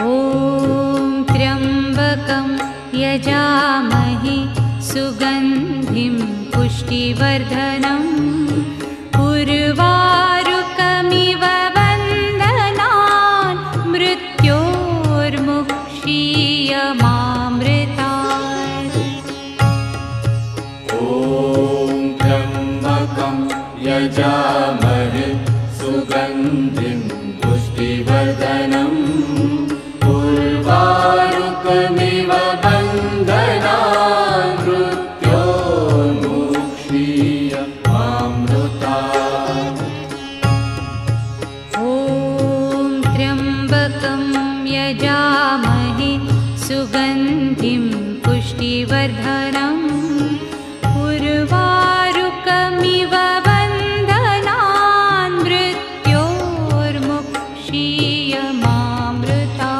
ॐ त्र्यम्बकं यजामहे सुगन्धिं पुष्टिवर्धनम् उर्वारुकमिव बन्धनान् मृत्योर्मुक्षीयमामृतात्। ॐ त्र्यम्बकं यजामहे सुगन्धिं पुष्टिवर्धनम् उर्वारुकमिव बन्धनान् मृत्योर्मुक्षीयमामृतात्। ॐ त्र्यम्बकं यजामहे सुगन्धिं पुष्टिवर्धनम्